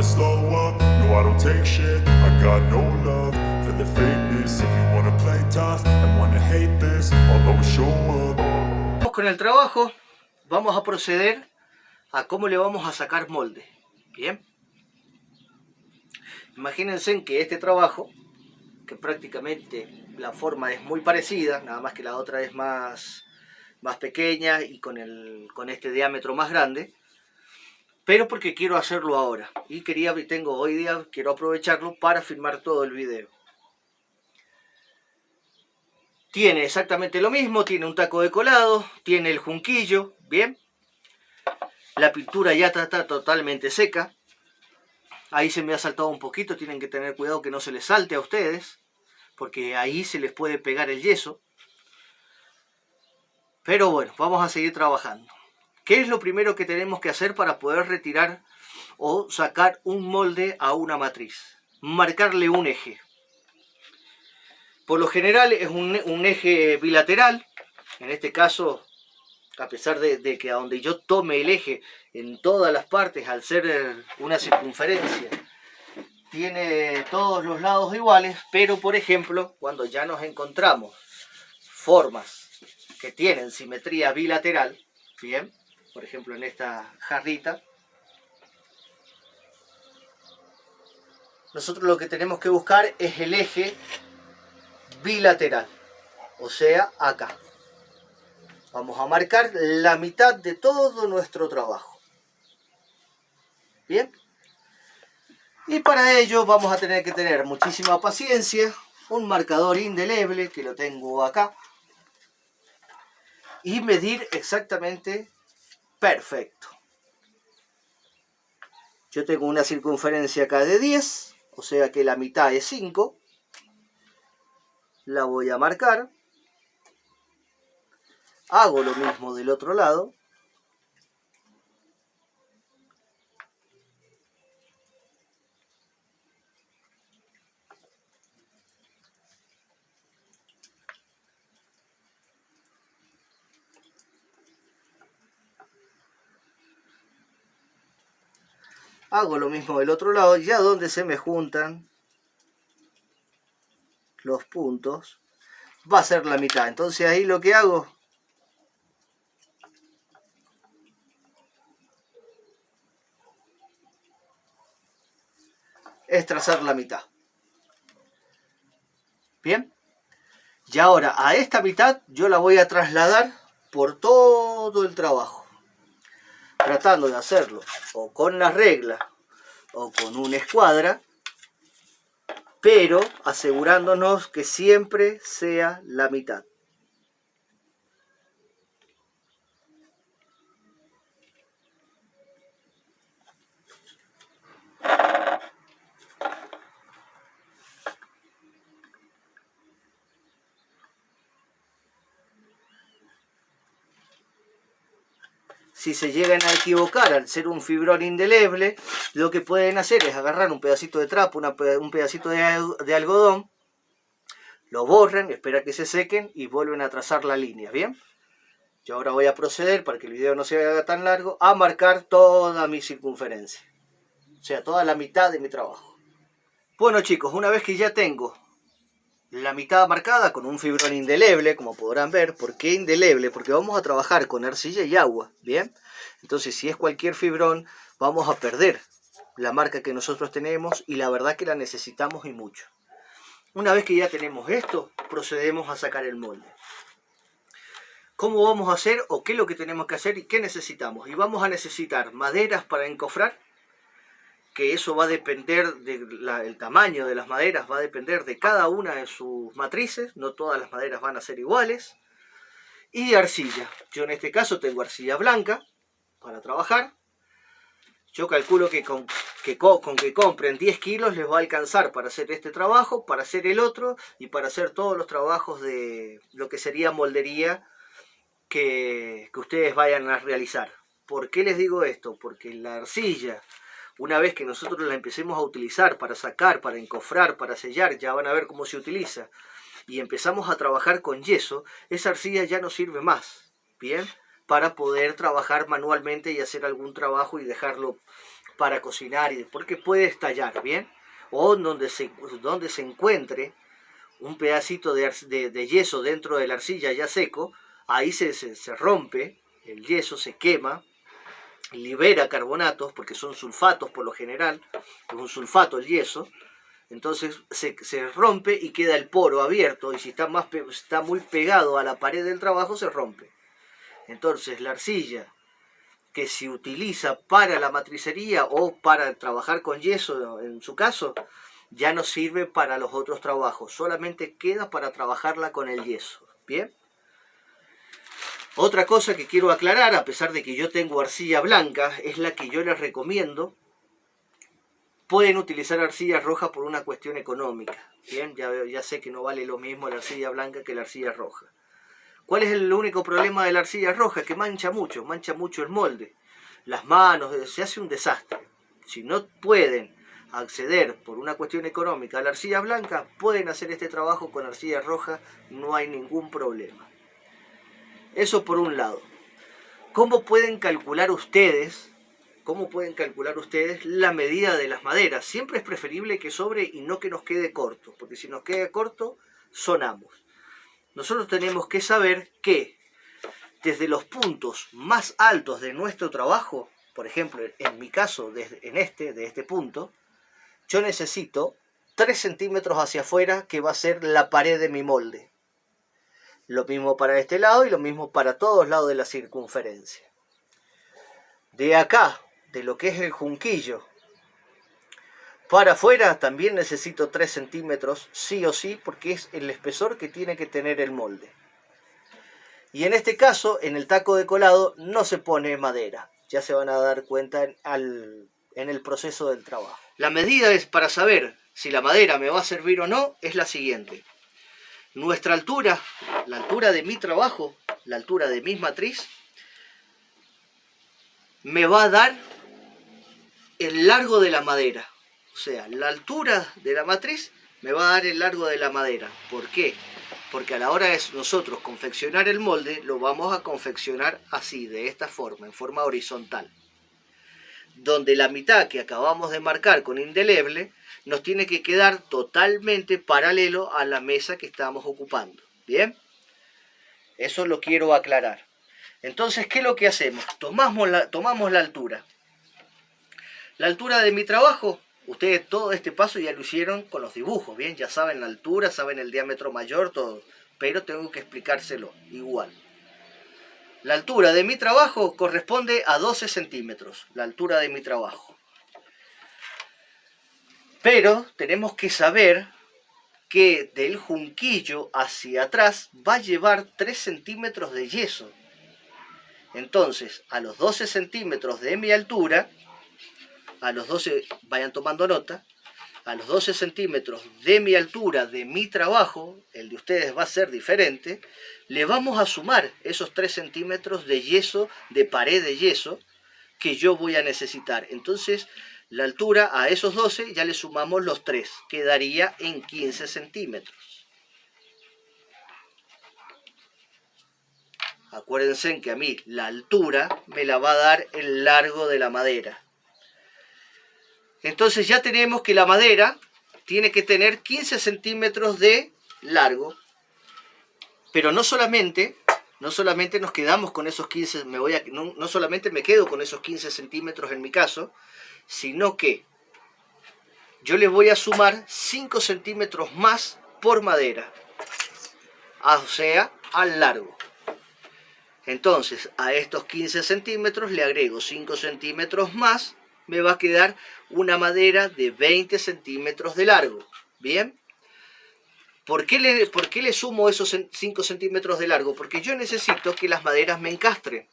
slow up, no I don't take shit, I got no love for the fakeness. If you wanna play tough and wanna hate this, I'll always show up. Vamos con el trabajo, vamos a proceder a cómo le vamos a sacar molde. Bien. Imagínense en que este trabajo, que prácticamente la forma es muy parecida, nada más que la otra es más pequeña y con este diámetro más grande, pero porque quiero hacerlo ahora y hoy día quiero aprovecharlo para filmar todo el video. Tiene exactamente lo mismo, tiene un taco de colado, tiene el junquillo, bien. La pintura ya está totalmente seca. Ahí se me ha saltado un poquito, tienen que tener cuidado que no se les salte a ustedes, porque ahí se les puede pegar el yeso. Pero bueno, vamos a seguir trabajando. ¿Qué es lo primero que tenemos que hacer para poder retirar o sacar un molde a una matriz? Marcarle un eje. Por lo general es un eje bilateral. En este caso, a pesar de que a donde yo tome el eje en todas las partes, al ser una circunferencia, tiene todos los lados iguales, pero por ejemplo, cuando ya nos encontramos formas que tienen simetría bilateral, bien, por ejemplo en esta jarrita, nosotros lo que tenemos que buscar es el eje bilateral, o sea, acá. Vamos a marcar la mitad de todo nuestro trabajo. Bien. Y para ello vamos a tener que tener muchísima paciencia, un marcador indeleble, que lo tengo acá, y medir exactamente perfecto. Yo tengo una circunferencia acá de 10, o sea que la mitad es 5. La voy a marcar. Hago lo mismo del otro lado. Hago lo mismo del otro lado, ya donde se me juntan los puntos va a ser la mitad. Entonces ahí lo que hago es trazar la mitad. Bien. Y ahora a esta mitad yo la voy a trasladar por todo el trabajo, tratando de hacerlo o con la regla o con una escuadra, pero asegurándonos que siempre sea la mitad. Si se llegan a equivocar al ser un fibrón indeleble, lo que pueden hacer es agarrar un pedacito de trapo, un pedacito de algodón, lo borran, esperan que se sequen y vuelven a trazar la línea, ¿bien? Yo ahora voy a proceder, para que el video no se haga tan largo, a marcar toda mi circunferencia, o sea, toda la mitad de mi trabajo. Bueno chicos, una vez que ya tengo la mitad marcada con un fibrón indeleble, como podrán ver. ¿Por qué indeleble? Porque vamos a trabajar con arcilla y agua, ¿bien? Entonces, si es cualquier fibrón, vamos a perder la marca que nosotros tenemos y la verdad que la necesitamos y mucho. Una vez que ya tenemos esto, procedemos a sacar el molde. ¿Cómo vamos a hacer o qué es lo que tenemos que hacer y qué necesitamos? Y vamos a necesitar maderas para encofrar, que eso va a depender del tamaño de las maderas, va a depender de cada una de sus matrices, no todas las maderas van a ser iguales. Y arcilla, yo en este caso tengo arcilla blanca para trabajar. Yo calculo que con que compren 10 kilos les va a alcanzar para hacer este trabajo, para hacer el otro y para hacer todos los trabajos de lo que sería moldería que ustedes vayan a realizar. ¿Por qué les digo esto? Porque la arcilla, una vez que nosotros la empecemos a utilizar para sacar, para encofrar, para sellar, ya van a ver cómo se utiliza, y empezamos a trabajar con yeso, esa arcilla ya no sirve más, ¿bien? Para poder trabajar manualmente y hacer algún trabajo y dejarlo para cocinar, porque puede estallar, ¿bien? O donde se encuentre un pedacito de yeso dentro de la arcilla ya seco, ahí se rompe, el yeso se quema, libera carbonatos, porque son sulfatos por lo general, es un sulfato el yeso, entonces se rompe y queda el poro abierto, y si está muy pegado a la pared del trabajo se rompe. Entonces la arcilla que se utiliza para la matricería o para trabajar con yeso, en su caso, ya no sirve para los otros trabajos, solamente queda para trabajarla con el yeso. ¿Bien? Otra cosa que quiero aclarar, a pesar de que yo tengo arcilla blanca, es la que yo les recomiendo. Pueden utilizar arcilla roja por una cuestión económica. Bien, ya sé que no vale lo mismo la arcilla blanca que la arcilla roja. ¿Cuál es el único problema de la arcilla roja? Que mancha mucho el molde. Las manos, se hace un desastre. Si no pueden acceder por una cuestión económica a la arcilla blanca, pueden hacer este trabajo con arcilla roja, no hay ningún problema. Eso por un lado. ¿Cómo pueden calcular ustedes la medida de las maderas? Siempre es preferible que sobre y no que nos quede corto, porque si nos queda corto, sonamos. Nosotros tenemos que saber que desde los puntos más altos de nuestro trabajo, por ejemplo, en mi caso, de este punto, yo necesito 3 centímetros hacia afuera, que va a ser la pared de mi molde. Lo mismo para este lado y lo mismo para todos lados de la circunferencia. De acá, de lo que es el junquillo, para afuera también necesito 3 centímetros, sí o sí, porque es el espesor que tiene que tener el molde. Y en este caso, en el taco de colado no se pone madera. Ya se van a dar cuenta en el proceso del trabajo. La medida es para saber si la madera me va a servir o no, es la siguiente. Nuestra altura, la altura de mi trabajo, la altura de mi matriz, me va a dar el largo de la madera. O sea, la altura de la matriz me va a dar el largo de la madera. ¿Por qué? Porque a la hora de nosotros confeccionar el molde, lo vamos a confeccionar así, de esta forma, en forma horizontal. Donde la mitad que acabamos de marcar con indeleble nos tiene que quedar totalmente paralelo a la mesa que estamos ocupando. ¿Bien? Eso lo quiero aclarar. Entonces, ¿qué es lo que hacemos? Tomamos la altura. La altura de mi trabajo, ustedes todo este paso ya lo hicieron con los dibujos, ¿bien? Ya saben la altura, saben el diámetro mayor, todo. Pero tengo que explicárselo igual. La altura de mi trabajo corresponde a 12 centímetros, la altura de mi trabajo. Pero tenemos que saber que del junquillo hacia atrás va a llevar 3 centímetros de yeso. Entonces, a los 12 centímetros de mi altura, a los 12, vayan tomando nota, a los 12 centímetros de mi altura, de mi trabajo, el de ustedes va a ser diferente, le vamos a sumar esos 3 centímetros de yeso, de pared de yeso, que yo voy a necesitar. Entonces, la altura a esos 12 ya le sumamos los 3, quedaría en 15 centímetros. Acuérdense que a mí la altura me la va a dar el largo de la madera. Entonces ya tenemos que la madera tiene que tener 15 centímetros de largo. Pero no solamente nos quedamos con esos 15, no solamente me quedo con esos 15 centímetros en mi caso, sino que yo le voy a sumar 5 centímetros más por madera. O sea, al largo. Entonces, a estos 15 centímetros le agrego 5 centímetros más, me va a quedar una madera de 20 centímetros de largo. ¿Bien? ¿Por qué le sumo esos 5 centímetros de largo? Porque yo necesito que las maderas me encastren.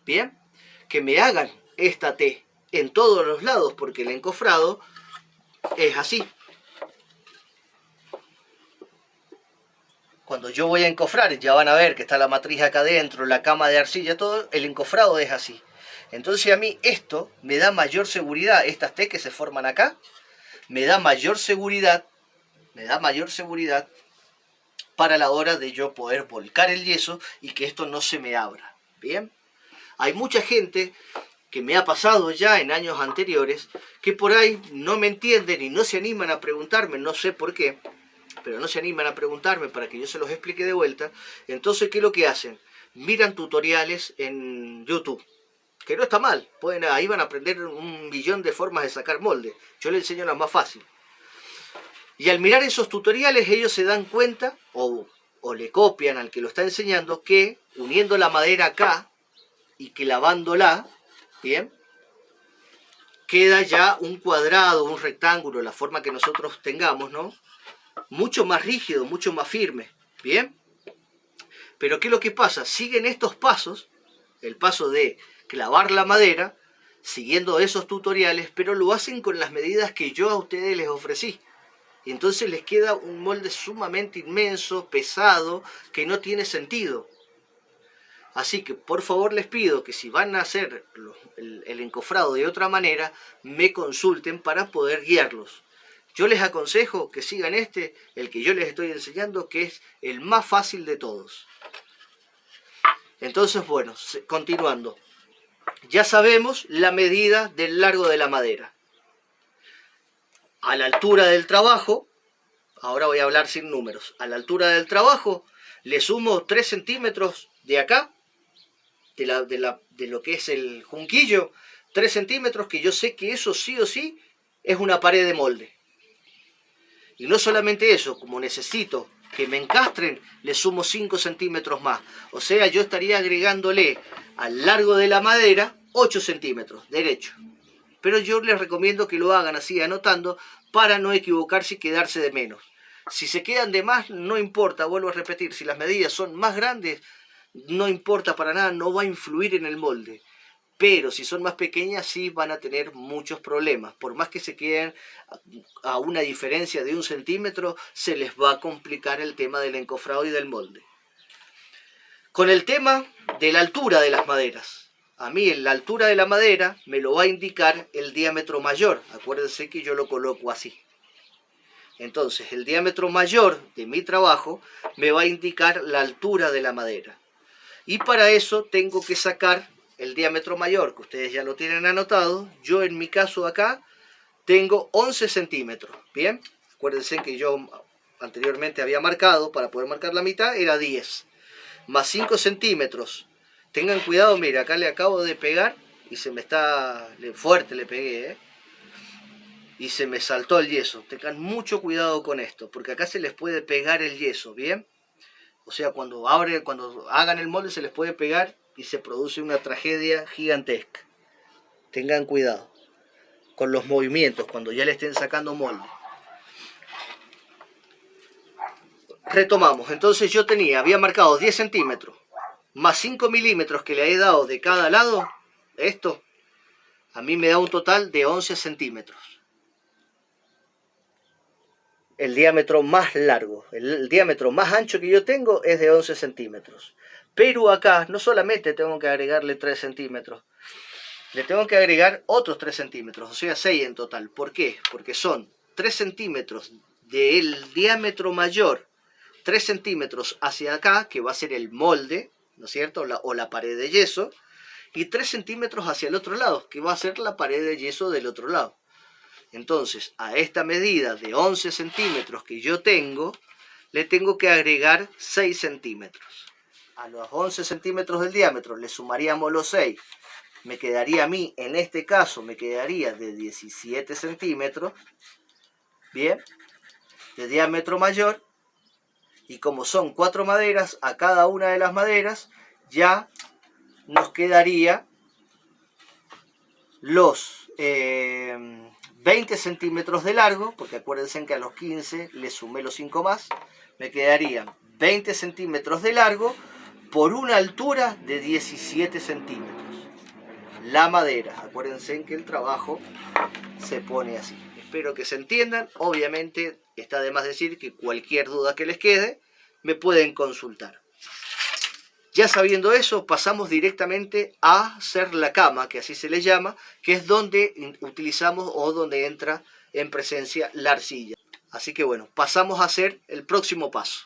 ¿Bien? Que me hagan esta T en todos los lados, porque el encofrado es así. Cuando yo voy a encofrar, ya van a ver que está la matriz acá adentro, la cama de arcilla, todo, el encofrado es así. Entonces a mí esto me da mayor seguridad, estas T que se forman acá, me da mayor seguridad para la hora de yo poder volcar el yeso y que esto no se me abra. ¿Bien? Hay mucha gente que me ha pasado ya en años anteriores, que por ahí no me entienden y no se animan a preguntarme, no sé por qué, pero no se animan a preguntarme para que yo se los explique de vuelta. Entonces, ¿qué es lo que hacen? Miran tutoriales en YouTube, que no está mal, ahí van a aprender 1.000.000 de formas de sacar molde. Yo les enseño la más fácil. Y al mirar esos tutoriales ellos se dan cuenta, o le copian al que lo está enseñando, que uniendo la madera acá y clavándola, bien, queda ya un cuadrado, un rectángulo, la forma que nosotros tengamos, ¿no? Mucho más rígido, mucho más firme, ¿bien? Pero ¿qué es lo que pasa? Siguen estos pasos, el paso de clavar la madera, siguiendo esos tutoriales, pero lo hacen con las medidas que yo a ustedes les ofrecí. Y entonces les queda un molde sumamente inmenso, pesado, que no tiene sentido. Así que por favor les pido que si van a hacer el encofrado de otra manera, me consulten para poder guiarlos. Yo les aconsejo que sigan el que yo les estoy enseñando, que es el más fácil de todos. Entonces, bueno, continuando. Ya sabemos la medida del largo de la madera. A la altura del trabajo, ahora voy a hablar sin números, a la altura del trabajo le sumo 3 centímetros de acá, de lo que es el junquillo, 3 centímetros, que yo sé que eso sí o sí es una pared de molde. Y no solamente eso, como necesito que me encastren, le sumo 5 centímetros más. O sea, yo estaría agregándole al largo de la madera 8 centímetros, derecho. Pero yo les recomiendo que lo hagan así, anotando, para no equivocarse y quedarse de menos. Si se quedan de más, no importa, vuelvo a repetir, si las medidas son más grandes, no importa para nada, no va a influir en el molde. Pero si son más pequeñas, sí van a tener muchos problemas. Por más que se queden a una diferencia de 1 centímetro, se les va a complicar el tema del encofrado y del molde. Con el tema de la altura de las maderas. A mí en la altura de la madera me lo va a indicar el diámetro mayor. Acuérdense que yo lo coloco así. Entonces el diámetro mayor de mi trabajo me va a indicar la altura de la madera. Y para eso tengo que sacar el diámetro mayor, que ustedes ya lo tienen anotado. Yo en mi caso acá tengo 11 centímetros. Bien, acuérdense que yo anteriormente había marcado, para poder marcar la mitad, era 10. Más 5 centímetros. Tengan cuidado, mira, acá le acabo de pegar y se me está... fuerte le pegué, y se me saltó el yeso. Tengan mucho cuidado con esto, porque acá se les puede pegar el yeso, ¿bien? O sea, cuando hagan el molde se les puede pegar y se produce una tragedia gigantesca. Tengan cuidado con los movimientos cuando ya le estén sacando molde. Retomamos, entonces yo había marcado 10 centímetros. Más 5 milímetros que le he dado de cada lado, esto a mí me da un total de 11 centímetros. El diámetro más largo, el diámetro más ancho que yo tengo es de 11 centímetros. Pero acá no solamente tengo que agregarle 3 centímetros, le tengo que agregar otros 3 centímetros, o sea 6 en total. ¿Por qué? Porque son 3 centímetros del diámetro mayor, 3 centímetros hacia acá, que va a ser el molde, ¿no es cierto? O la pared de yeso, y 3 centímetros hacia el otro lado, que va a ser la pared de yeso del otro lado. Entonces, a esta medida de 11 centímetros que yo tengo, le tengo que agregar 6 centímetros. A los 11 centímetros del diámetro le sumaríamos los 6. Me quedaría a mí, en este caso, me quedaría de 17 centímetros, bien, de diámetro mayor. Y como son 4 maderas, a cada una de las maderas ya nos quedaría los 20 centímetros de largo, porque acuérdense que a los 15 le sumé los 5 más, me quedarían 20 centímetros de largo por una altura de 17 centímetros. La madera, acuérdense que el trabajo se pone así. Espero que se entiendan. Obviamente está de más decir que cualquier duda que les quede me pueden consultar. Ya sabiendo eso, pasamos directamente a hacer la cama, que así se le llama, que es donde utilizamos o donde entra en presencia la arcilla. Así que bueno, pasamos a hacer el próximo paso.